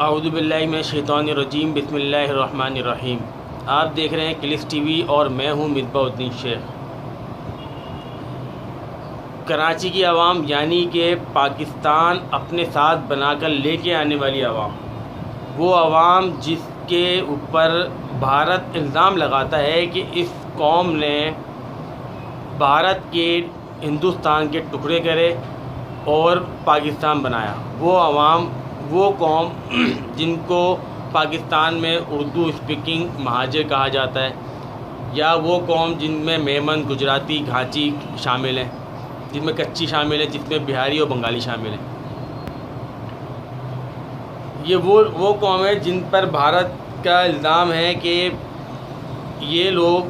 औज़ु बिल्लाहि मिनश शैतानिर रजीम बिस्मिल्लाहिर रहमानिर रहीम। आप देख रहे हैं क्लिस टीवी और मैं हूं मिसबाहुद्दीन शेख। कराची की आवाम यानी कि पाकिस्तान अपने साथ बनाकर लेके आने वाली आवाम, वो आवाम जिसके ऊपर भारत इल्ज़ाम लगाता है कि इस कौम ने भारत के हिंदुस्तान के टुकड़े करे और पाकिस्तान बनाया, वो आवाम, वो कौम जिनको पाकिस्तान में उर्दू स्पीकिंग महाजर कहा जाता है, या वो कौम जिनमें मेमन, गुजराती, घाची शामिल हैं, जिनमें कच्ची शामिल है, जिसमें बिहारी और बंगाली शामिल हैं। ये वो कौम है जिन पर भारत का इल्ज़ाम है कि ये लोग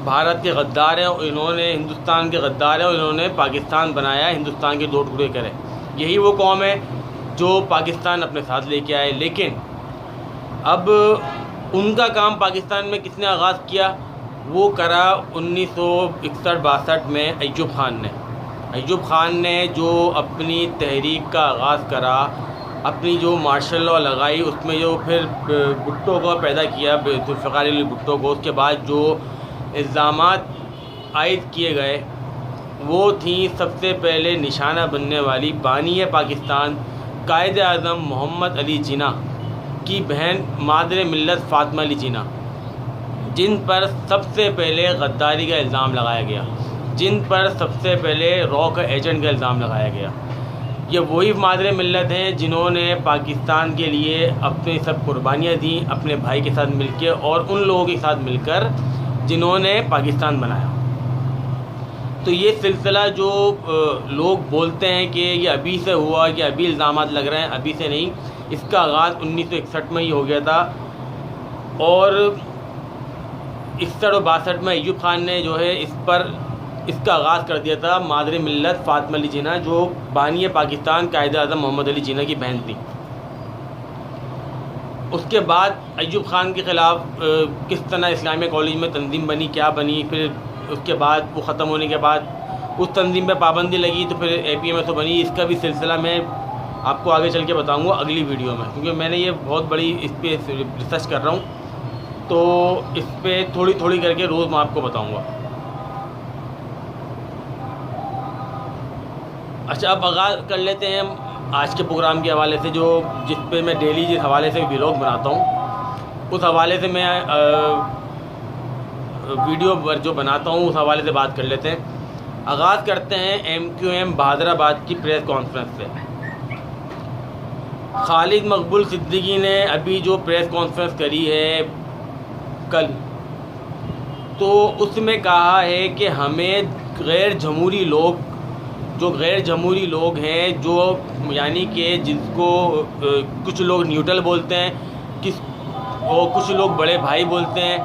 भारत के गद्दार हैं और इन्होंने हिंदुस्तान के गद्दार हैं और इन्होंने पाकिस्तान बनाया, हिंदुस्तान के दो टुकड़े करे। यही वो कौम है जो पाकिस्तान अपने साथ लेके आए। लेकिन अब उनका काम पाकिस्तान में किसने आगाज़ किया? वो करा 1961-62 में अय्यूब खान ने। अय्यूब खान ने जो अपनी तहरीक का आगाज़ करा, अपनी जो मार्शल लॉ लगाई, उसमें जो फिर भुट्टो को पैदा किया, जुल्फ़िकार अली भुट्टो को, उसके बाद जो इल्ज़ामात आयद किए गए वो थी सबसे पहले निशाना बनने वाली बानी पाकिस्तान कायदे आज़म मोहम्मद अली जिन्ना की बहन मादरे मिल्लत फ़ातिमा अली जिन्ना, जिन पर सबसे पहले गद्दारी का इल्ज़ाम लगाया गया, जिन पर सबसे पहले रॉ का एजेंट का इल्ज़ाम लगाया गया। ये वही मादरे मिल्लत हैं जिन्होंने पाकिस्तान के लिए अपनी सब कुर्बानियाँ दी अपने भाई के साथ मिलकर और उन लोगों के साथ मिलकर जिन्होंने पाकिस्तान बनाया। तो ये सिलसिला जो लोग बोलते हैं कि ये अभी से हुआ, कि अभी इल्ज़ामात लग रहे हैं, अभी से नहीं, इसका आगाज़ 1961 में ही हो गया था। और 61 और 62 में अय्यूब खान ने जो है इसका आगाज़ कर दिया था मादरे मिल्लत फ़ातिमा अली जिन्ना, जो बानी पाकिस्तान कायदे आज़म मोहम्मद अली जिन्ना की बहन थी। उसके बाद अय्यूब खान के ख़िलाफ़ किस तरह इस्लामिया कॉलेज में तंजीम बनी, क्या बनी, फिर उसके बाद वो ख़त्म होने के बाद उस तंजीम पे पाबंदी लगी, तो फिर APMSO बनी। इसका भी सिलसिला मैं आपको आगे चल के बताऊँगा अगली वीडियो में, क्योंकि मैंने ये बहुत बड़ी इस पर रिसर्च कर रहा हूँ, तो इस पर थोड़ी थोड़ी करके रोज़ मैं आपको बताऊँगा। अच्छा, अब आगाज़ कर लेते हैं आज के प्रोग्राम के हवाले से, जिस पे मैं डेली जिस हवाले से व्लॉग बनाता हूँ, उस हवाले से मैं वीडियो जो बनाता हूँ उस हवाले से बात कर लेते हैं। आगाज़ करते हैं MQM बहादुराबाद की प्रेस कॉन्फ्रेंस से। खालिद मकबूल सिद्दीकी ने अभी जो प्रेस कॉन्फ्रेंस करी है कल, तो उसमें कहा है कि हमें गैर जमहूरी लोग हैं, जो यानी कि जिसको कुछ लोग न्यूट्रल बोलते हैं, और कुछ लोग बड़े भाई बोलते हैं,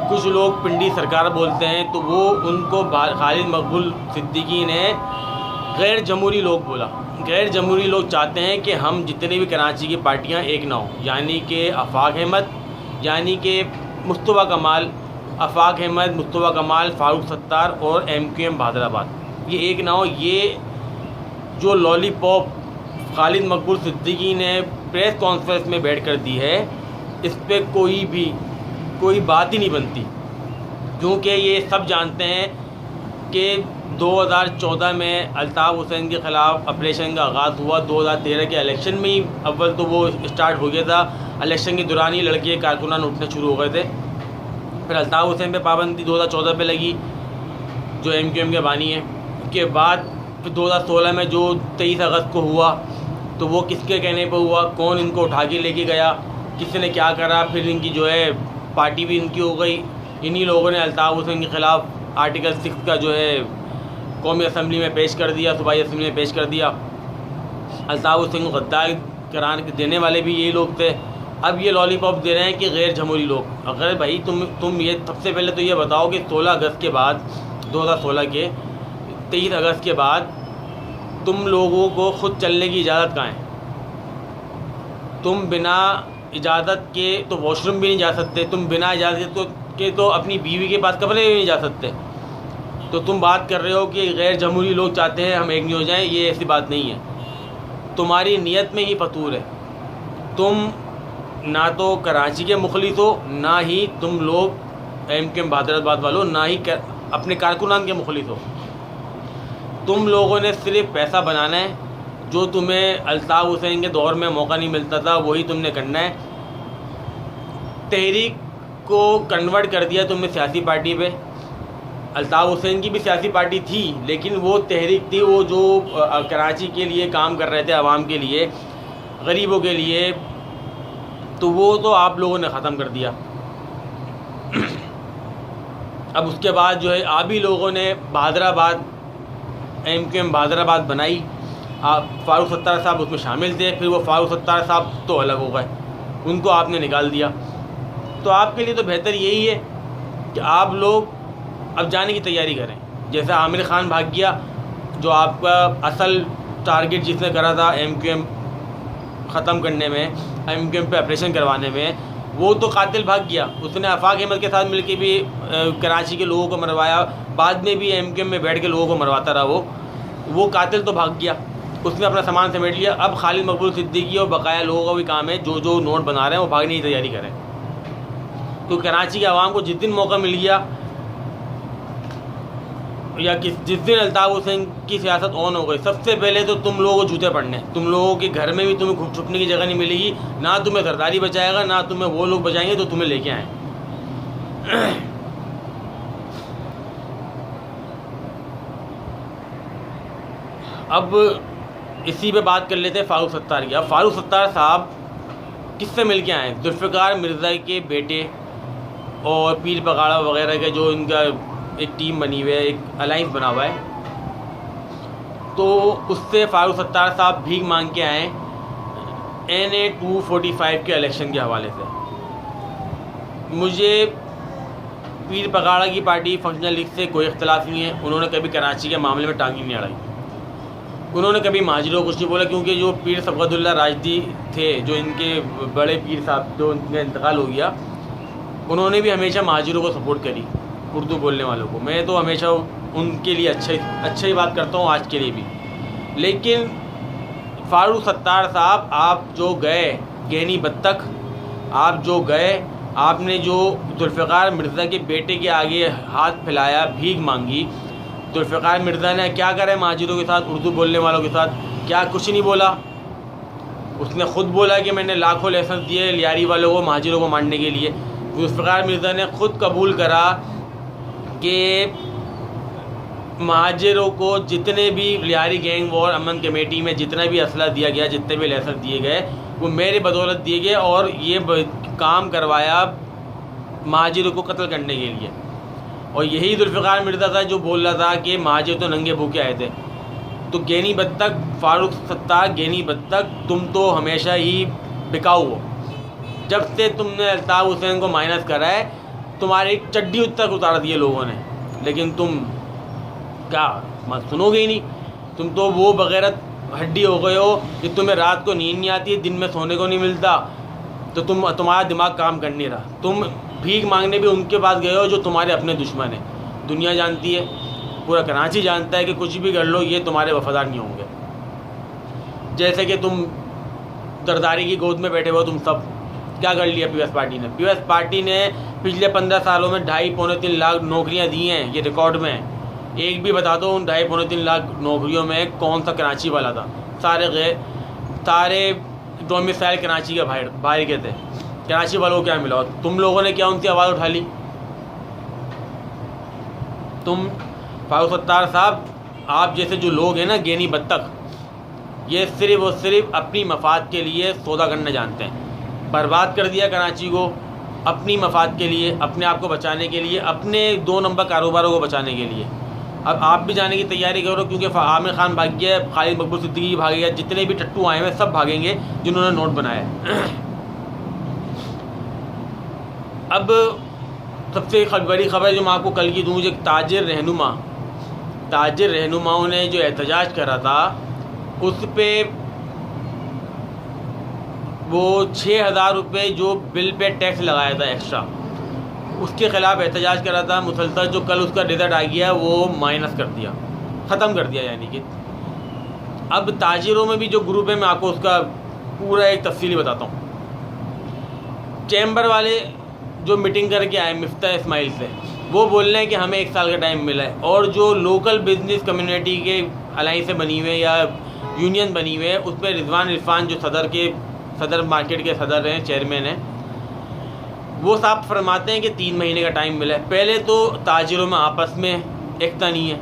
कुछ लोग पिंडी सरकार बोलते हैं, तो वो उनको खालिद मकबूल सिद्दीकी ने गैर जमहूरी लोग बोला। गैर जमहूरी लोग चाहते हैं कि हम जितने भी कराची की पार्टियां एक ना हो, यानी कि आफाक अहमद, यानी कि मुस्तफ़ा कमाल, फारूक सत्तार और MQM बहादुराबाद, ये एक ना हो। ये जो लॉलीपॉप खालिद मकबूल सिद्दीकी ने प्रेस कॉन्फ्रेंस में बैठ कर दी है, इस पर कोई बात ही नहीं बनती, क्योंकि ये सब जानते हैं कि 2014 में अल्ताफ़ हुसैन के ख़िलाफ़ ऑपरेशन का आगाज़ हुआ। 2013 के इलेक्शन में ही अव्वल तो वो स्टार्ट हो गया था, इलेक्शन के दौरान ही लड़के कारकुनान उठने शुरू हो गए थे। फिर अल्ताफ़ हुसैन पे पाबंदी 2014 पे लगी, जो MQM के बानी है। उसके बाद फिर 2016 में जो 23 अगस्त को हुआ, तो वो किसके कहने पर हुआ, कौन इनको उठा के लेके गया, किसी ने क्या करा, फिर इनकी जो है पार्टी भी इनकी हो गई। इन्हीं लोगों ने अल्ताफ़ हुसैन के ख़िलाफ़ आर्टिकल 6 का जो है कौमी असम्बली में पेश कर दिया, सूबाई असम्बली में पेश कर दिया। अल्ताफ़ हुसैन को गद्दार करार देने वाले भी यही लोग थे। अब ये लॉलीपॉप दे रहे हैं कि गैर जमहूरी लोग। अगर भाई तुम ये सबसे पहले तो ये बताओ कि 16 अगस्त के बाद, 2016 के 23 अगस्त के बाद तुम लोगों को ख़ुद चलने की इजाज़त कहाँ है? तुम बिना इजाज़त के तो वॉशरूम भी नहीं जा सकते, तुम बिना इजाज़त के तो अपनी बीवी के पास कमरे में नहीं जा सकते। तो तुम बात कर रहे हो कि गैर जमहूरी लोग चाहते हैं हम एक नहीं हो जाएं, ये ऐसी बात नहीं है। तुम्हारी नीयत में ही फतूर है। तुम ना तो कराची के मुखलिस हो, ना ही तुम लोग MKM बहादुराबाद वालों, ना ही अपने कारकुनान के मुखलिस हो। तुम लोगों ने सिर्फ पैसा बनाना है। जो तुम्हें अल्ताफ़ हुसैन के दौर में मौका नहीं मिलता था वही तुमने करना है। तहरीक को कन्वर्ट कर दिया तुमने सियासी पार्टी पे। अल्ताफ़ हुसैन की भी सियासी पार्टी थी, लेकिन वो तहरीक थी, वो जो कराची के लिए काम कर रहे थे, आवाम के लिए, गरीबों के लिए, तो वो तो आप लोगों ने ख़त्म कर दिया। अब उसके बाद जो है आप ही लोगों ने बहादुराबाद, MKM बहादुराबाद बनाई। आप फ़ारूक सत्तार साहब उसमें शामिल थे, फिर वो फ़ारूक सत्तार साहब तो अलग हो गए, उनको आपने निकाल दिया। तो आपके लिए तो बेहतर यही है कि आप लोग अब जाने की तैयारी करें। जैसे आमिर ख़ान भाग गया, जो आपका असल टारगेट जिसने करा था MKM ख़त्म करने में, MKM पे ऑपरेशन करवाने में, वो तो कातिल भाग गया। उसने आफाक अहमद के साथ मिलकर भी कराची के लोगों को मरवाया, बाद में भी MKM में बैठ के लोगों को मरवाता रहा। वो कातिल तो भाग गया, उसने अपना सामान समेट लिया। अब खालिद मकबूल सिद्दीकी और बकाया लोगों का भी काम है, जो जो नोट बना रहे हैं वो भागने की तैयारी करें। तो कराची के आवाम को जिस दिन मौका मिल गया, या जिस दिन अल्ताफ़ हुसैन की सियासत ऑन हो गई, सबसे पहले तो तुम लोगों को जूते पड़ने। तुम लोगों के घर में भी तुम्हें छुपने की जगह नहीं मिलेगी, ना तुम्हें सरदारी बचाएगा, ना तुम्हें वो लोग बचाएंगे तो तुम्हें लेके आए। अब इसी पे बात कर लेते हैं फ़ारूक सत्तार की। अब फ़ारूक सत्तार साहब किससे मिल के आए? जुल्फ़िकार मिर्ज़ा के बेटे और पीर पगाड़ा वगैरह के जो इनका एक टीम बनी हुई है, एक अलाइंस बना हुआ है, तो उससे फ़ारूक सत्तार साहब भीख मांग के आए NA 245 के इलेक्शन के हवाले से। मुझे पीर पगाड़ा की पार्टी फंक्शनल लीग से कोई इख्तलाफ नहीं है। उन्होंने कभी कराची के मामले में टांगी नहीं अड़ाई, उन्होंने कभी महाजिरों को कुछ नहीं बोला, क्योंकि जो पीर सबगतुल्लाह राजदी थे, जो इनके बड़े पीर साहब, जो इनका इंतकाल हो गया, उन्होंने भी हमेशा महाजिरों को सपोर्ट करी, उर्दू बोलने वालों को। मैं तो हमेशा उनके लिए अच्छा ही बात करता हूँ, आज के लिए भी। लेकिन फ़ारूक सत्तार साहब, आप जो गए गहनी बत्तख, आप जो गए, आपने जो जुल्फ़िकार मिर्ज़ा के बेटे के आगे हाथ फैलाया, भीख मांगी। जुल्फ़िकार मिर्ज़ा ने क्या करा है महाजिरों के साथ, उर्दू बोलने वालों के साथ? क्या कुछ नहीं बोला। उसने ख़ुद बोला कि मैंने लाखों लाइसेंस दिए लियारी वालों को, महाजिरों को मारने के लिए। जुल्फ़िकार मिर्ज़ा ने ख़ुद कबूल करा कि महाजिरों को जितने भी लियारी गैंग वॉर अमन कमेटी में जितना भी असला दिया गया, जितने भी लाइसेंस दिए गए, वो मेरे बदौलत दिए गए, और ये काम करवाया महाजिरों को कत्ल करने के लिए। और यही जुल्फ़िकार मिर्ज़ा था जो बोल रहा था कि महाजिर तो नंगे भूखे आए थे। तो गेनी बत्तख फ़ारूक सत्तार, गेनी बत्तख, तुम तो हमेशा ही बिकाऊ हो। जब से तुमने अल्ताफ़ हुसैन को माइनस करा है, तुम्हारी चड्डी तक उतार दिए लोगों ने, लेकिन तुम क्या मत सुनोगे ही नहीं। तुम तो वो बगैरत हड्डी हो गए हो कि तुम्हें रात को नींद नहीं आती, दिन में सोने को नहीं मिलता, तो तुम्हारा दिमाग काम कर नहीं रहा। तुम भीख मांगने भी उनके पास गए हो जो तुम्हारे अपने दुश्मन हैं। दुनिया जानती है, पूरा कराची जानता है कि कुछ भी कर लो ये तुम्हारे वफादार नहीं होंगे। जैसे कि तुम दरदारी की गोद में बैठे हो, तुम सब क्या कर लिया पीएस पार्टी ने? पीएस पार्टी ने पिछले 15 सालों में 2.5-3 लाख नौकरियां दी हैं, ये रिकॉर्ड में है। एक भी बता दो उन 2.5-3 लाख नौकरियों में कौन सा कराची वाला था? सारे डोमिसाइल कराची के बाहर के थे। कराची वालों को क्या मिला? तुम लोगों ने क्या उनकी आवाज़ उठा ली? तुम फ़ारूक सत्तार साहब, आप जैसे जो लोग हैं ना, गेनी बत्तख, ये सिर्फ़ और सिर्फ अपनी मफाद के लिए सौदा करना जानते हैं। बर्बाद कर दिया कराची को अपनी मफाद के लिए, अपने आप को बचाने के लिए, अपने 2 नंबर कारोबारों को बचाने के लिए। अब आप भी जाने की तैयारी करो, क्योंकि आमिर ख़ान भाग गया, खालिद मकबूल सिद्दीकी भाग गया, जितने भी टट्टू आए हैं सब भागेंगे जिन्होंने नोट बनाया। अब सबसे बड़ी खबर जो मैं आपको कल की दूँ, एक ताजिर रहनुमाओं ने जो एहतजाज करा था, उस पर वो 6,000 रुपये जो बिल पे टैक्स लगाया था एक्स्ट्रा, उसके ख़िलाफ़ एहतजाज करा था मुसलसल। जो कल उसका रिज़ल्ट आ गया वो माइनस कर दिया, ख़त्म कर दिया। यानी कि अब ताजिरों में भी जो ग्रुप है, मैं आपको उसका पूरा एक तफसीली बताता हूँ। चैम्बर वाले जो मीटिंग करके आए मिफ्ता इस्माइल से, वो बोल रहे हैं कि हमें 1 साल का टाइम मिला है, और जो लोकल बिजनेस कम्युनिटी के अलाइंस बनी हुए या यूनियन बनी हुई है, उसमें रिजवान इरफान जो सदर मार्केट के सदर हैं, चेयरमैन हैं, वो साफ फरमाते हैं कि 3 महीने का टाइम मिला है। पहले तो ताजिरों में आपस में एकता नहीं है,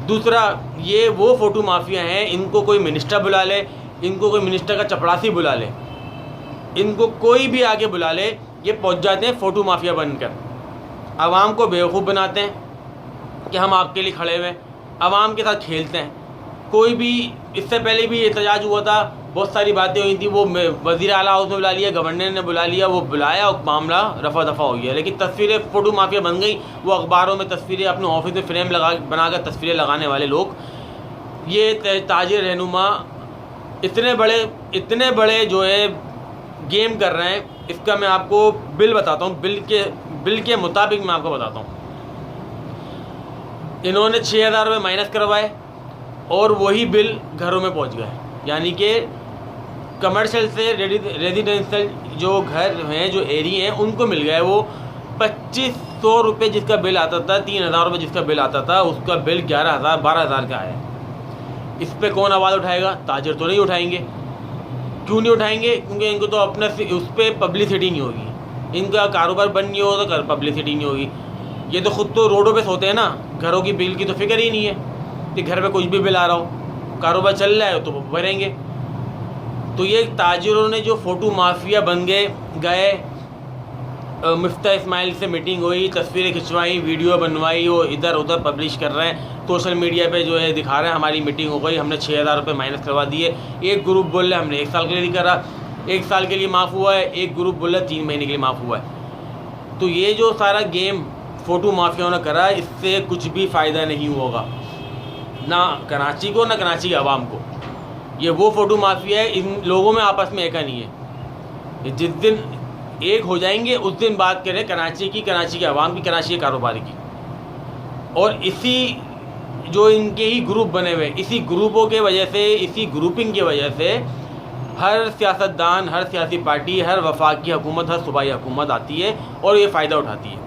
दूसरा ये वो फ़ोटो माफिया हैं, इनको कोई मिनिस्टर बुला ले, इनको कोई मिनिस्टर का चपरासी बुला ले, इनको कोई भी आगे बुला ले, ये पहुंच जाते हैं फ़ोटो माफिया बनकर, आवाम को बेवकूफ़ बनाते हैं कि हम आपके लिए खड़े हुए, आवाम के साथ खेलते हैं। कोई भी इससे पहले भी एहतजाज हुआ था, बहुत सारी बातें हुई थी, वो वज़ीर आला हाउस में बुला लिया, गवर्नर ने बुला लिया, वो बुलाया और मामला रफा दफ़ा हो गया, लेकिन तस्वीरें फ़ोटो माफिया बन गई। वो अखबारों में तस्वीरें, अपने ऑफिस में फ्रेम बनाकर तस्वीरें लगाने वाले लोग, ये ताजिर रहनुमा इतने बड़े जो है गेम कर रहे हैं। इसका मैं आपको बिल बताता हूँ, बिल के मुताबिक मैं आपको बताता हूँ। इन्होंने 6,000 रुपये माइनस करवाए और वही बिल घरों में पहुँच गए, यानी कि कमर्शियल से रेजिडेंशियल जो घर हैं, जो एरिया हैं, उनको मिल गए वो 2,500 रुपये जिसका बिल आता था, 3,000 रुपये जिसका बिल आता था, उसका बिल 11,000 12,000 का आया। इस पे कौन आवाज़ उठाएगा? ताजिर तो नहीं उठाएंगे। क्यों नहीं उठाएंगे? क्योंकि इनको तो अपना उस पर पब्लिसिटी नहीं होगी, इनका कारोबार बंद नहीं होगा तो पब्लिसिटी नहीं होगी। ये तो ख़ुद तो रोडों पे सोते हैं ना, घरों की बिल की तो फिक्र ही नहीं है कि घर पे कुछ भी बिल आ रहा हो, कारोबार चल रहा है तो वो भरेंगे। तो ये ताजिरों ने जो फ़ोटो माफिया बन गए, मिफ्ता इस्माइल से मीटिंग हुई, तस्वीरें खिंचवाई, वीडियो बनवाई, वो इधर उधर पब्लिश कर रहे हैं, सोशल मीडिया पे जो है दिखा रहे हैं हमारी मीटिंग हो गई, हमने 6,000 रुपये माइनस करवा दिए। एक ग्रुप बोल रहे हमने 1 साल के लिए नहीं करा, 1 साल के लिए माफ़ हुआ है, एक ग्रुप बोल रहा 3 महीने के लिए माफ़ हुआ है। तो ये जो सारा गेम फ़ोटो माफियाओं ने करा, इससे कुछ भी फ़ायदा नहीं होगा, ना कराची को, ना कराची के आवाम को। ये वो फ़ोटो माफिया है, इन लोगों में आपस में एका नहीं है। जिस दिन एक हो जाएंगे उस दिन बात करें कराची के आवाम की, कराची के कारोबारी की। और इसी जो इनके ही ग्रुप बने हुए, इसी ग्रुपों के वजह से, इसी ग्रुपिंग की वजह से हर सियासतदान, हर सियासी पार्टी, हर वफाकी हुकूमत, हर सूबाई हुकूमत आती है और ये फ़ायदा उठाती है।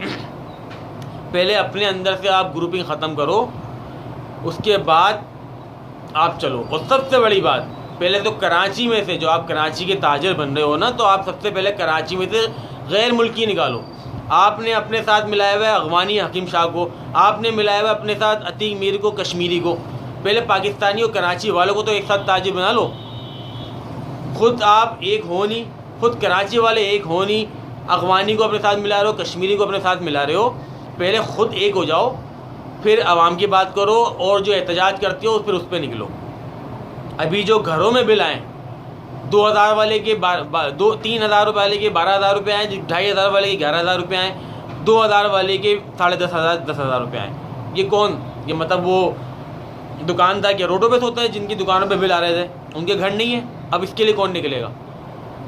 पहले अपने अंदर से आप ग्रुपिंग ख़त्म करो, उसके बाद आप चलो। और सबसे बड़ी बात, पहले तो कराची में से, जो आप कराची के ताजिर बन रहे हो ना, तो आप सबसे पहले कराची में से गैर मुल्की निकालो। आपने अपने साथ मिलाया हुआ है अगवानी हकीम शाह को, आपने मिलाया हुआ अपने साथ अतीक मीर को, कश्मीरी को। पहले पाकिस्तानी और कराची वालों को तो एक साथ ताजिर बना लो। खुद आप एक हो नहीं, खुद कराची वाले एक हो नहीं, अगवानी को अपने साथ मिला रहे हो, कश्मीरी को अपने साथ मिला रहे हो। पहले ख़ुद एक हो जाओ, फिर आवाम की बात करो, और जो एहतजाज करती हो फिर उस पर निकलो। अभी जो घरों में बिल आए, 2,000 वाले के 3,000 रुपये वाले के 12,000 रुपये आए, 2,500 वाले के 11,000 रुपये आए, 2,000 वाले के 10,500 रुपये आए। ये कौन? ये मतलब वो दुकानदार के रोडों पे सोते हैं, जिनकी दुकानों पे बिल आ रहे थे, उनके घर नहीं है। अब इसके लिए कौन निकलेगा?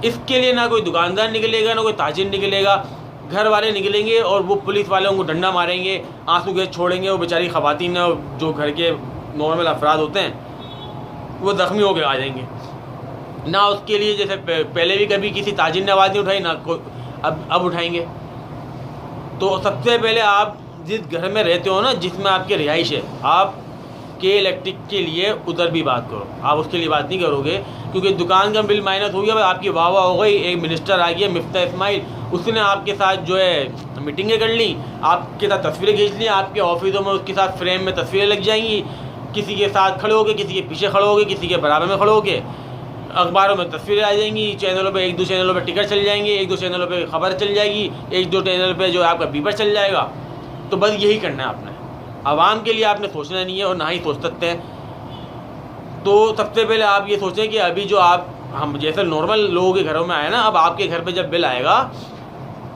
इसके लिए ना कोई दुकानदार निकलेगा, ना कोई ताजिर निकलेगा, घर वाले निकलेंगे और वो पुलिस वालों को डंडा मारेंगे, आंसू गैस छोड़ेंगे। वो बेचारी ख़वातीन जो घर के नॉर्मल अफराद होते हैं, वो ज़ख्मी होकर आ जाएंगे ना। उसके लिए जैसे पहले भी कभी किसी ताजिर ने आवाज़ नहीं उठाई ना, अब उठाएंगे। तो सबसे पहले आप जिस घर में रहते हो ना, जिसमें आपकी रिहाइश है, आप के इलेक्ट्रिक के लिए उधर भी बात करो। आप उसके लिए बात नहीं करोगे क्योंकि दुकान का बिल माइनस हो गया, आपकी वाह वाह हो गई, एक मिनिस्टर आ गया मिफ्ता इस्माइल, उसने आपके साथ जो है मीटिंगें कर ली, आपके साथ तस्वीरें खींच ली, आपके ऑफिसों में उसके साथ फ्रेम में तस्वीरें लग जाएंगी, किसी के साथ खड़े होगे, किसी के पीछे खड़े होगे, किसी के बराबर में खड़े होगे, अखबारों में तस्वीरें आ जाएंगी, चैनलों पे 1-2 चैनलों पे टिकट चल जाएंगे, 1-2 चैनलों पे खबर चल जाएगी, 1-2 चैनल पे जो आपका बीपर चल जाएगा। तो बस यही करना है आपने, आवाम के लिए आपने सोचना नहीं है और ना ही सोच सकते हैं। तो सबसे पहले आप ये सोचें कि अभी जो हम जैसे नॉर्मल लोगों के घरों में आए ना, अब आपके घर पे जब बिल आएगा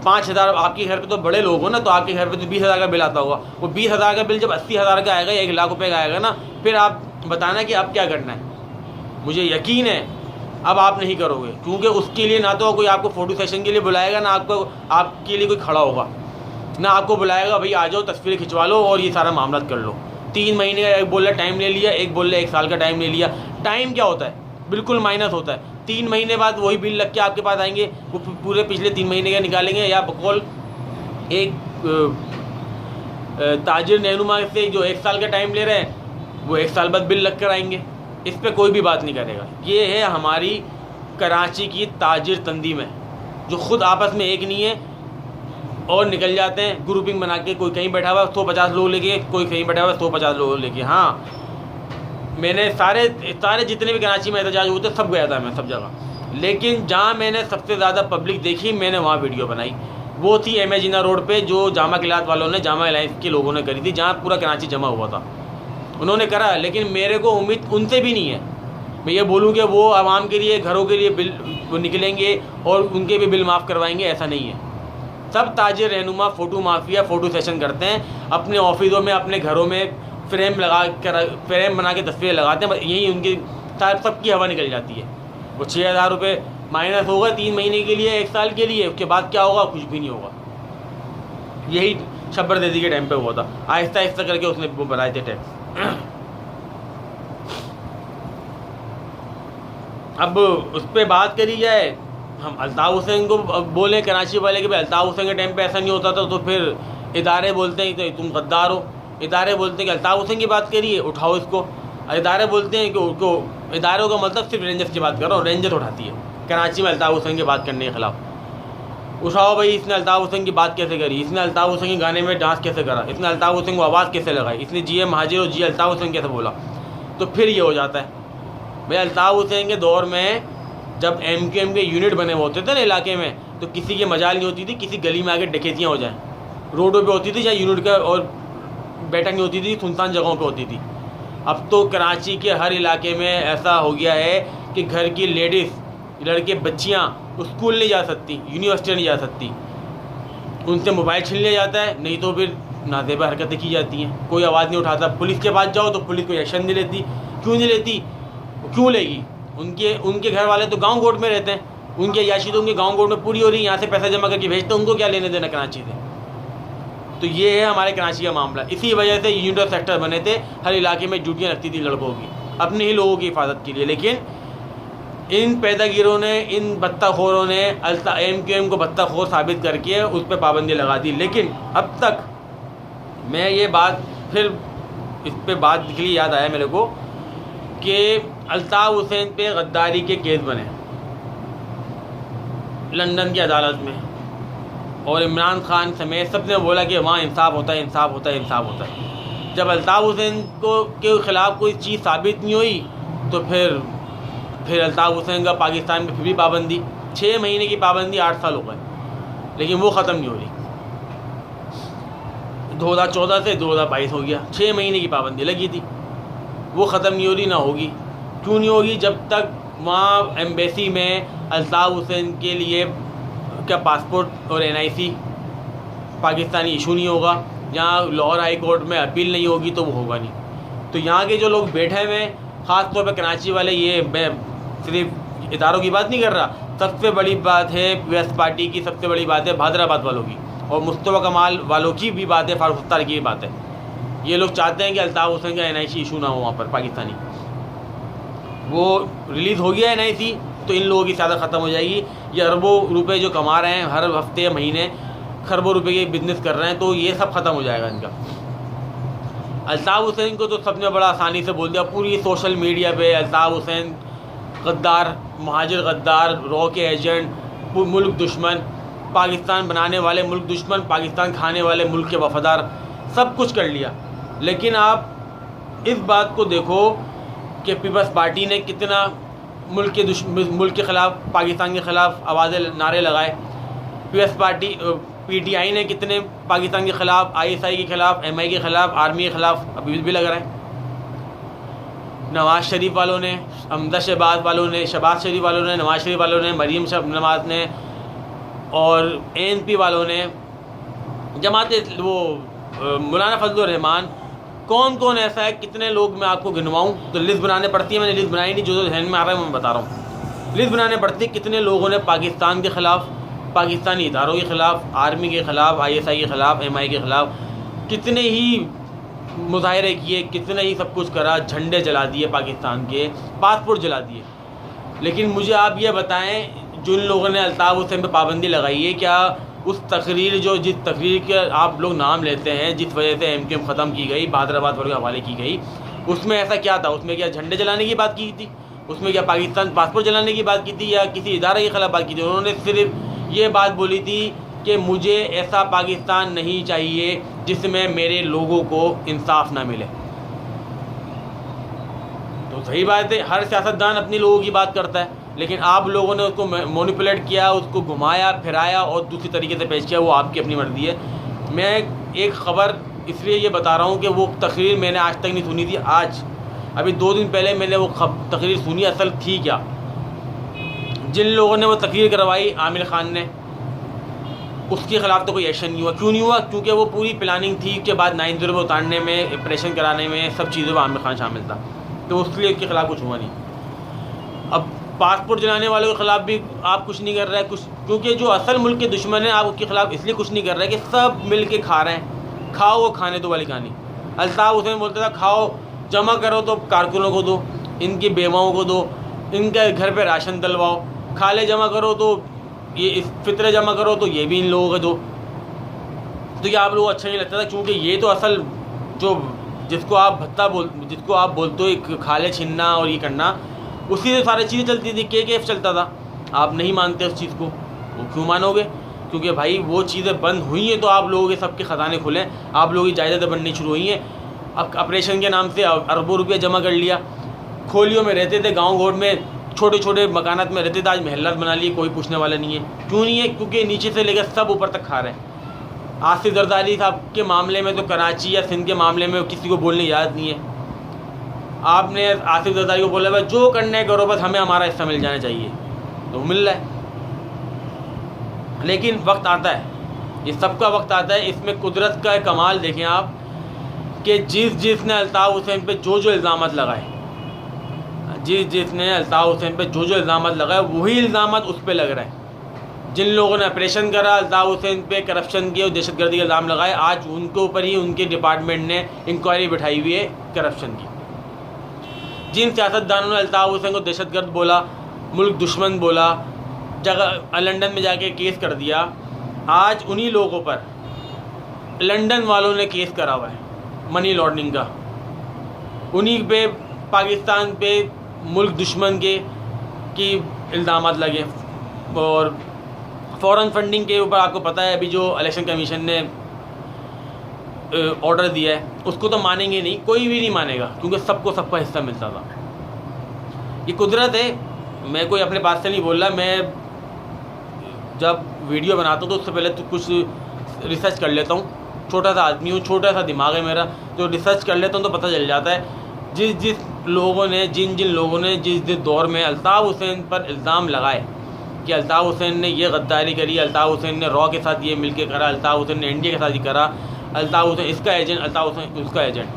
5,000, आपके घर पे तो बड़े लोग हो ना, तो आपके घर पे तो 20,000 का बिल आता होगा। वो 20,000 का बिल जब 80,000 का आएगा या 1 लाख रुपये का आएगा ना, फिर आप बताना कि आप क्या करना है। मुझे यकीन है अब आप नहीं करोगे, क्योंकि उसके लिए ना तो कोई आपको फ़ोटो सेशन के लिए बुलाएगा, ना आपके लिए कोई खड़ा होगा, ना आपको बुलाएगा भाई आ जाओ तस्वीरें खिंचवा लो और ये सारा मामला कर लो। 3 महीने का एक बोल रहा टाइम ले लिया, एक बोल रहा 1 साल का टाइम ले लिया। टाइम क्या होता है? बिल्कुल माइनस होता है। 3 महीने बाद वही बिल लग के आपके पास आएंगे, वो पूरे पिछले 3 महीने का निकालेंगे, या बकौल एक ताजिर रहनुमा से जो 1 साल का टाइम ले रहे हैं वो 1 साल बाद बिल लग कर आएंगे। इस पर कोई भी बात नहीं करेगा। ये है हमारी कराची की ताजिर तंजीम है, जो ख़ुद आपस में एक नहीं है और निकल जाते हैं ग्रुपिंग बना के। कोई कहीं बैठा हुआ 150 लोग लेके, कोई कहीं बैठा हुआ 150 लोग लेके। हाँ, मैंने सारे जितने भी कराची में एहतजाज होते सब गया था मैं, सब जगह। लेकिन जहाँ मैंने सबसे ज़्यादा पब्लिक देखी, मैंने वहाँ वीडियो बनाई। वो थी एम ए जिन्ना रोड पे, जो जामा क्लास वालों ने, जामा अलायंस के लोगों ने करी थी, जहाँ पूरा कराची जमा हुआ था। उन्होंने करा, लेकिन मेरे को उम्मीद उनसे भी नहीं है। मैं ये बोलूँ कि वो आवाम के लिए, घरों के लिए बिल निकलेंगे और उनके भी बिल माफ़ करवाएंगे, ऐसा नहीं है। सब ताजिर रहनुमा फ़ोटो माफिया फ़ोटो सेशन करते हैं अपने ऑफिसों में, अपने घरों में फ्रेम बना के तस्वीरें लगाते हैं। यही उनकी सबकी हवा निकल जाती है। वो 6000 रुपये माइनस होगा 3 महीने के लिए, 1 साल के लिए, उसके बाद क्या होगा? कुछ भी नहीं होगा। यही शब्बरदेदी के टाइम पे हुआ था। आहिस्ता आहिस्ता करके उसने वो बनाए थे टैक्स। अब उस पर बात करी जाए, हम अल्ताफ़ हुसैन को बोलें कराची वाले कि भाई अल्ताफ़ हुसैन के टाइम पे ऐसा नहीं होता था, तो फिर इदारे बोलते हैं कि तुम गद्दार हो। इदारे बोलते हैं कि अल्ताफ़ हुसैन की बात करिए, उठाओ इसको। इदारे बोलते हैं कि उनको, इदारों का मतलब सिर्फ रेंजर्स की बात कर रहा हूँ, रेंजर्स उठाती है कराची में अल्ताफ़ हुसैन की बात करने के ख़िलाफ़। उठाओ भाई, इसने अल्ताफ़ हुसैन की बात कैसे करी, इसने अल्ताफ़ हुसैन के गाने में डांस कैसे करा, इसने अल्ताफ़ हुसैन को आवाज़ कैसे लगाई, इसने जी महाजिर और जी अल्ताफ़ हुसैन कैसे बोला। तो फिर ये हो जाता है भाई, अल्ताफ़ हुसैन के दौर में जब MQM के यूनिट बने हुए होते थे ना इलाके में, तो किसी की मजाल नहीं होती थी किसी गली में आके डकैतियाँ हो जाएं। रोडों पे होती थी, जहाँ यूनिट का और बैठक नहीं होती थी, सुनसान जगहों पे होती थी। अब तो कराची के हर इलाके में ऐसा हो गया है कि घर की लेडीज़, लड़के, बच्चियाँ स्कूल नहीं जा सकती, यूनिवर्सिटी नहीं जा सकती, उनसे मोबाइल छीन लिया जाता है, नहीं तो फिर नाजेबा हरकतें की जाती हैं। कोई आवाज़ नहीं उठाता। पुलिस के पास जाओ तो पुलिस कोई एक्शन नहीं लेती। क्यों नहीं लेती? क्यों लेगी? उनके घर वाले तो गांव गोट में रहते हैं, उनकी अय्याशी तो उनके गांव गोट में पूरी हो रही है, यहाँ से पैसा जमा करके भेजते हैं, उनको क्या लेने देना कराची से। तो ये है हमारे कराची का मामला। इसी वजह से यूनिट ऑफ सेक्टर बने थे, हर इलाके में ड्यूटियाँ रखती थी लड़कों की, अपने ही लोगों की हिफाजत के लिए। लेकिन इन पैदागिरों ने, इन बत्ताखोरों ने MQM को बत्ताखोर साबित करके उस पर पाबंदी लगा दी। लेकिन अब तक मैं ये बात, फिर इस पर बात के लिए याद आया मेरे को कि अल्ताफ़ हुसैन पे गद्दारी के केस बने लंदन की अदालत में, और इमरान खान समेत सब ने बोला कि वहाँ इंसाफ होता है, इंसाफ होता है, इंसाफ होता है। जब अल्ताफ़ हुसैन के ख़िलाफ़ कोई चीज़ साबित नहीं हुई, तो फिर अल्ताफ़ हुसैन का पाकिस्तान में फिर भी पाबंदी, 6 महीने की पाबंदी 8 साल हो गए, लेकिन वो ख़त्म नहीं हो रही। 2014 से 2022 हो गया, 6 महीने की पाबंदी लगी थी, वो ख़त्म नहीं हो रही, ना होगी। क्यों नहीं होगी? जब तक वहाँ एम्बेसी में अल्ताफ़ हुसैन के लिए क्या पासपोर्ट और NIC पाकिस्तानी इशू नहीं होगा, जहाँ लाहौर हाई कोर्ट में अपील नहीं होगी, तो वो होगा नहीं। तो यहाँ के जो लोग बैठे हुए हैं, ख़ास तौर पर कराची वाले, ये मैं सिर्फ इदारों की बात नहीं कर रहा, सबसे बड़ी बात है PS पार्टी की, सबसे बड़ी बात है भादराबाद वालों की, और मुस्तफ़ा कमाल वालों की भी बात है, फारूक सत्तार की भी बात है। ये लोग चाहते हैं कि अल्ताफ़ हुसैन का NIC इशू ना हो वहाँ पर पाकिस्तानी। वो रिलीज़ हो गया NIC, तो इन लोगों की ज़्यादा ख़त्म हो जाएगी। ये अरबों रुपए जो कमा रहे हैं, हर हफ्ते या महीने खरबों रुपए के बिजनेस कर रहे हैं, तो ये सब ख़त्म हो जाएगा इनका। अल्ताफ़ हुसैन को तो सबने बड़ा आसानी से बोल दिया पूरी सोशल मीडिया पे, अल्ताफ़ हुसैन गद्दार, महाजिर गद्दार, रॉ के एजेंट, मुल्क दुश्मन, पाकिस्तान बनाने वाले मुल्क दुश्मन, पाकिस्तान खाने वाले मुल्क के वफ़ादार, सब कुछ कर लिया। लेकिन आप इस बात को देखो कि पीपल्स पार्टी ने कितना मुल्क के ख़िलाफ़, पाकिस्तान के ख़िलाफ़ आवाज़ें, नारे लगाए। PTI ने कितने पाकिस्तान के ख़िलाफ़, ISI के ख़िलाफ़, MI के ख़िलाफ़, आर्मी के ख़िलाफ़ अभी भी लग रहे हैं। नवाज़ शरीफ वालों ने, अहमद शहबाज वालों ने, शहबाज शरीफ वालों ने, नवाज़ शरीफ वालों ने, मरीम नवाज़ ने, और ANP वालों ने, जमात वो मौलाना फजलुर रहमान, कौन कौन ऐसा है, कितने लोग मैं आपको गिनवाऊँ तो लिस्ट बनाने पड़ती है। मैंने लिस्ट बनाई नहीं, जो जहन में आ रहा है मैं बता रहा हूँ। लिस्ट बनाने पड़ती है कितने लोगों ने पाकिस्तान के ख़िलाफ़, पाकिस्तानी इदारों के ख़िलाफ़, आर्मी के ख़िलाफ़, ISI के ख़िलाफ़, MI के ख़िलाफ़ कितने ही मुजाहरे किए, कितने ही सब कुछ करा, झंडे जला दिए पाकिस्तान के, पासपोर्ट जला दिए। लेकिन मुझे आप ये बताएं, जिन लोगों ने अल्ताफ़ हुसैन पे पाबंदी लगाई है, क्या उस तकरीर जिस तकरीर के आप लोग नाम लेते हैं, जिस वजह से MQM ख़त्म की गई, बहादुराबाद वालों के हवाले की गई, उसमें ऐसा क्या था? उसमें क्या झंडे जलाने की बात की थी? उसमें क्या पाकिस्तान पासपोर्ट जलाने की बात की थी, या किसी इदारे के ख़िलाफ़ बात की थी? उन्होंने सिर्फ ये बात बोली थी कि मुझे ऐसा पाकिस्तान नहीं चाहिए जिसमें मेरे लोगों को इंसाफ ना मिले। तो सही बात है, हर सियासतदान अपनी लोगों की बात करता है, लेकिन आप लोगों ने उसको मैनिपुलेट किया, उसको घुमाया फिराया और दूसरी तरीके से पेश किया, वो आपकी अपनी मर्ज़ी है। मैं एक ख़बर इसलिए ये बता रहा हूँ कि वो तकरीर मैंने आज तक नहीं सुनी थी। आज अभी 2 दिन पहले मैंने वो तकरीर सुनी। असल थी क्या? जिन लोगों ने वो तकरीर करवाई आमिर ख़ान ने, उसके ख़िलाफ़ तो कोई एक्शन नहीं हुआ। क्यों नहीं हुआ? क्योंकि वो पूरी प्लानिंग थी कि बाद 9/0 में उतारने में, ऑपरेशन कराने में, सब चीज़ों में आमिर ख़ान शामिल था, तो उसके लिए उसके ख़िलाफ़ कुछ हुआ नहीं। अब पासपोर्ट जलाने वालों के ख़िलाफ़ भी आप कुछ नहीं कर रहे हैं, कुछ, क्योंकि जो असल मुल्क के दुश्मन हैं आप उसके ख़िलाफ़ इसलिए कुछ नहीं कर रहे कि सब मिल के खा रहे हैं। खाओ वो खाने दो वाली कहानी। अल्ताफ़ हुसैन बोलता था खाओ, जमा करो तो कारकुनों को दो, इनकी बेवाओं को दो, इनके घर पे राशन डलवाओ, खाले जमा करो तो ये इस फितरे जमा करो तो ये भी इन लोगों को दो। तो ये आप लोगों को अच्छा नहीं लगता था, क्योंकि ये तो असल जो जिसको आप बोलते हो एक खाले छीनना और ये करना, उसी से सारी चीज़ें चलती थी। KKF चलता था। आप नहीं मानते उस चीज़ को, वो क्यों मानोगे? क्योंकि भाई वो चीज़ें बंद हुई हैं तो आप लोगों के सबके ख़जाने खुले, आप लोगों की जायदादें बननी शुरू हुई हैं। अब ऑपरेशन के नाम से अरबों रुपये जमा कर लिया। खोलियों में रहते थे, गाँव गोड़ में छोटे छोटे मकानात में रहते थे, आज महल्लात बना लिए, कोई पूछने वाला नहीं है। क्यों नहीं है? क्योंकि नीचे से लेकर सब ऊपर तक खा रहे हैं। आसिफ जरदारी साहब के मामले में तो कराची या सिंध के मामले में किसी को बोलने याद नहीं है। आपने आसिफ जरदारी को बोला भाई जो करना है करो, बस हमें हमारा हिस्सा मिल जाना चाहिए, तो मिल रहा है। लेकिन वक्त आता है, ये सबका वक्त आता है। इसमें कुदरत का कमाल देखें आप कि जिसने अल्ताफ़ हुसैन पे जो इल्ज़ामात लगाए, जिसने अल्ताफ़ हुसैन पे जो इल्ज़ामात लगाए, वही इल्ज़ामात उस पर लग रहे हैं। जिन लोगों ने ऑपरेशन करा, अल्ताफ़ हुसैन पे करप्शन की और दहशतगर्दी के इल्ज़ाम लगाए, आज उनके ऊपर ही उनके डिपार्टमेंट ने इंक्वायरी बिठाई हुई है करप्शन की। जिन सियासतदानों ने अल्ताफ़ हुसैन को दहशतगर्द बोला, मुल्क दुश्मन बोला, जगह लंदन में जाके केस कर दिया, आज उन्हीं लोगों पर लंदन वालों ने केस करा हुआ है मनी लॉन्ड्रिंग का। उन्हीं पे पाकिस्तान पे मुल्क दुश्मन की इल्ज़ामात लगे। और फ़ॉरेन फंडिंग के ऊपर आपको पता है अभी जो इलेक्शन कमीशन ने ऑर्डर दिया है, उसको तो मानेंगे नहीं, कोई भी नहीं मानेगा, क्योंकि सबको सबका हिस्सा मिलता था। ये कुदरत है। मैं कोई अपने पास से नहीं बोल रहा। मैं जब वीडियो बनाता हूँ तो उससे पहले तो कुछ रिसर्च कर लेता हूँ। छोटा सा आदमी हूँ, छोटा सा दिमाग है मेरा, तो रिसर्च कर लेता हूँ तो पता चल जाता है। जिन लोगों ने जिस दौर में अल्ताफ़ हुसैन पर इल्ज़ाम लगाए कि अल्ताफ़ हुसैन ने ये गद्दारी करी, अल्ताफ़ हुसैन ने रॉ के साथ ये मिल के करा, अल्ताफ़ हुसैन ने इंडिया के साथ ही करा, अल्ताफ़ हुसैन इसका एजेंट, अल्ताफ़ हुसैन उसका एजेंट,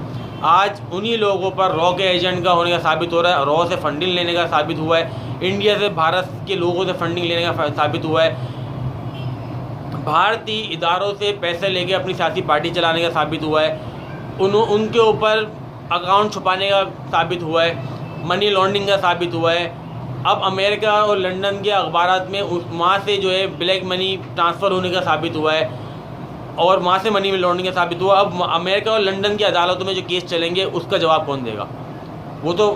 आज उन्हीं लोगों पर रॉ के एजेंट का होने का साबित हो रहा है। रॉ से फंडिंग लेने का साबित हुआ है, इंडिया से भारत के लोगों से फंडिंग लेने का साबित हुआ है, भारतीय इदारों से पैसे लेके अपनी सियासी पार्टी चलाने का साबित हुआ है, उनके ऊपर अकाउंट छुपाने का साबित हुआ है, मनी लॉन्ड्रिंग का साबित हुआ है। अब अमेरिका और लंदन के अखबारात में वहाँ से जो है ब्लैक मनी ट्रांसफ़र होने का साबित हुआ है और वहाँ से मनी लॉन्ड्रिंग का साबित हुआ। अब अमेरिका और लंदन की अदालतों में जो केस चलेंगे उसका जवाब कौन देगा? वो तो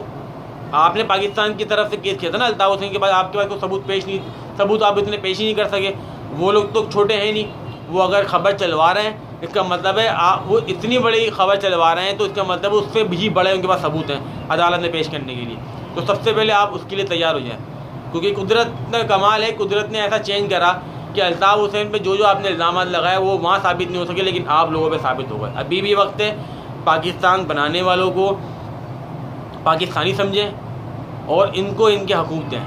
आपने पाकिस्तान की तरफ से केस किया था ना अल्ताफ़ हुसैन के बाद, आपके पास कोई सबूत आप इतने पेश ही नहीं कर सके। वो लोग तो छोटे हैं नहीं, वो अगर ख़बर चलवा रहे हैं इसका मतलब है वो इतनी बड़ी ख़बर चलवा रहे हैं तो इसका मतलब उससे भी बड़े उनके पास सबूत हैं अदालत में पेश करने के लिए। तो सबसे पहले आप उसके लिए तैयार हो जाएं, क्योंकि कुदरत का कमाल है। कुदरत ने ऐसा चेंज करा कि अल्ताफ़ हुसैन पे जो आपने इल्ज़ाम लगाए वो वहाँ साबित नहीं हो सके, लेकिन आप लोगों पे साबित हो गए। अभी भी वक्त है पाकिस्तान बनाने वालों को पाकिस्तानी समझें और इनको इनके हकूक़ दें।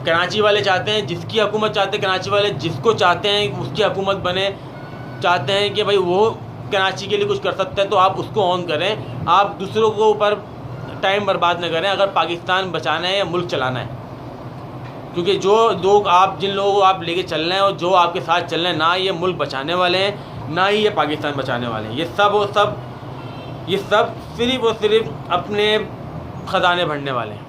कराची वाले चाहते हैं जिसकी हुकूमत चाहते हैं, कराची वाले जिसको चाहते हैं उसकी हुकूमत बने, चाहते हैं कि भाई वो कराची के लिए कुछ कर सकता है तो आप उसको ऑन करें। आप दूसरों को ऊपर टाइम बर्बाद न करें अगर पाकिस्तान बचाना है या मुल्क चलाना है, क्योंकि जो लोग जिन लोगों को आप लेके चल रहे हैं और जो आपके साथ चल रहे हैं, ना ये मुल्क बचाने वाले हैं ना ही ये पाकिस्तान बचाने वाले हैं। ये सब सिर्फ़ और सिर्फ अपने ख़जाने भरने वाले हैं।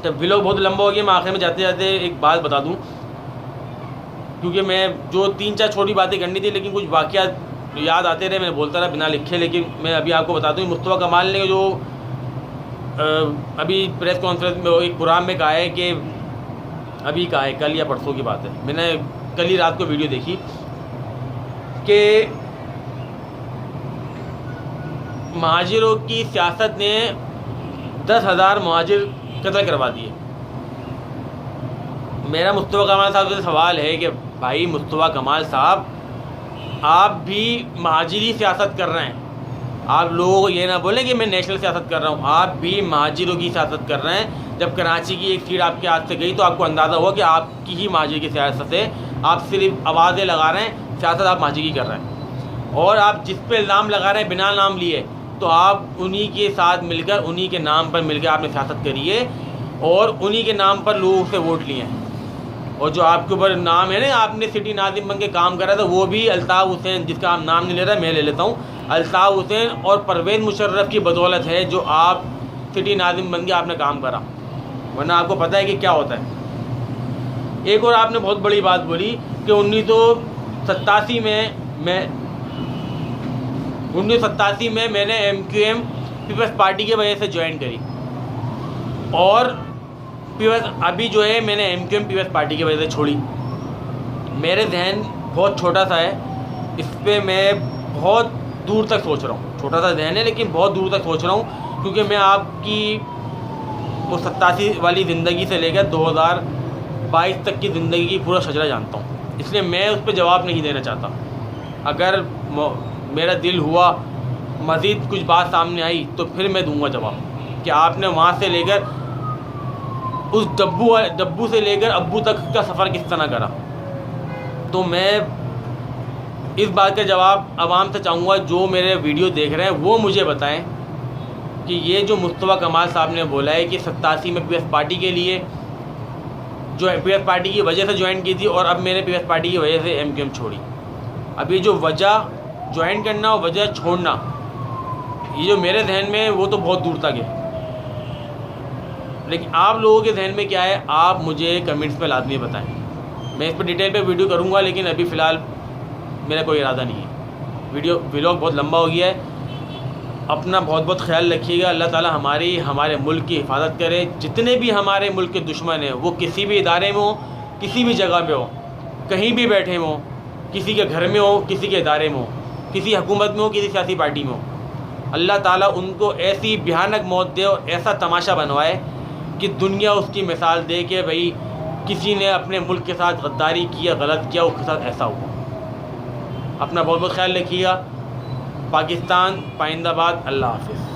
तो व्लॉग बहुत लंबा हो गया, मैं आखिर में जाते जाते एक बात बता दूं, क्योंकि मैं जो 3-4 छोटी बातें करनी थी लेकिन कुछ वाक़यात याद आते रहे, मैं बोलता रहा बिना लिखे। लेकिन मैं अभी आपको बता दूं, मुस्तफ़ा कमाल ने जो अभी प्रेस कॉन्फ्रेंस में एक प्रोग्राम में कहा है कि अभी कहा है, कल या परसों की बात है, मैंने कल ही रात को वीडियो देखी कि महाजिरों की सियासत ने 10,000 महाजिर कत्ल करवा दिए। मेरा मुस्तफ़ा कमाल साहब से सवाल है कि भाई मुस्तफ़ा कमाल साहब, आप भी महाजिरी सियासत कर रहे हैं, आप लोग ये ना बोलें कि मैं नेशनल सियासत कर रहा हूँ, आप भी महाजिरों की सियासत कर रहे हैं। जब कराची की एक सीट आपके हाथ से गई तो आपको अंदाज़ा हुआ कि आपकी ही महाजिर की सियासत है, आप सिर्फ आवाज़ें लगा रहे हैं, सियासत आप महाजिर की कर रहे हैं। और आप जिस पे इल्ज़ाम लगा रहे हैं बिना नाम लिए, तो आप उन्हीं के साथ मिलकर, उन्हीं के नाम पर मिलकर आपने सियासत करी है और उन्हीं के नाम पर लोगों से वोट लिए हैं। और जो आपके ऊपर नाम है ना, आपने सिटी नाज़िम बन के काम करा था, वो भी अल्ताफ़ हुसैन, जिसका आप नाम नहीं ले रहा, मैं ले लेता हूँ, अल्ताफ़ हुसैन और परवेज़ मुशर्रफ की बदौलत है जो आप सिटी नाज़िम बन के आपने काम करा, वरना आपको पता है कि क्या होता है। एक और आपने बहुत बड़ी बात बोली कि 1987 में मैंने MQM पीपल्स पार्टी की वजह से ज्वाइन करी, और अभी जो है मैंने MQM पीपल्स पार्टी की वजह से छोड़ी। मेरे जहन बहुत छोटा सा है, इस पर मैं बहुत दूर तक सोच रहा हूँ, छोटा सा जहन है लेकिन बहुत दूर तक सोच रहा हूँ, क्योंकि मैं आपकी वो 87 वाली ज़िंदगी से लेकर 2022 तक की ज़िंदगी की पूरा शजरा जानता हूँ, इसलिए मैं उस पर जवाब नहीं देना चाहता। अगर मेरा दिल हुआ मज़ीद कुछ बात सामने आई तो फिर मैं दूंगा जवाब कि आपने वहाँ से लेकर उस डब्बू से लेकर अब्बू तक का सफ़र किस तरह करा। तो मैं इस बात का जवाब आवाम से चाहूँगा, जो मेरे वीडियो देख रहे हैं वो मुझे बताएं कि ये जो मुस्तफ़ा कमाल साहब ने बोला है कि 87 में पीपल्स पार्टी के लिए, जो पीपल्स पार्टी की वजह से ज्वाइन की थी और अब मैंने पीपल्स पार्टी की वजह से MQM छोड़ी, अब ये जो वजह ज्वाइन करना और वजह छोड़ना, ये जो मेरे जहन में है वो तो बहुत दूर तक है। लेकिन आप लोगों के जहन में क्या है, आप मुझे कमेंट्स पे लाजमी बताएं। मैं इस पर डिटेल पे वीडियो करूँगा, लेकिन अभी फ़िलहाल मेरा कोई इरादा नहीं है। व्लॉग बहुत लंबा हो गया है। अपना बहुत बहुत ख्याल रखिएगा। अल्लाह ताला हमारे मुल्क की हिफाजत करे। जितने भी हमारे मुल्क के दुश्मन हैं वो किसी भी इदारे में हो, किसी भी जगह पे हो, कहीं भी बैठे हों, किसी के घर में हो, किसी के इदारे में हो, किसी हुकूमत में हो, किसी सियासी पार्टी में हो, अल्लाह ताला उनको ऐसी भयानक मौत दे और ऐसा तमाशा बनवाए कि दुनिया उसकी मिसाल दे कि भाई किसी ने अपने मुल्क के साथ गद्दारी किया, गलत किया, उसके साथ ऐसा हुआ। अपना बहुत बहुत ख्याल रखिएगा। पाकिस्तान पाइंदाबाद। अल्लाह हाफ़िज़।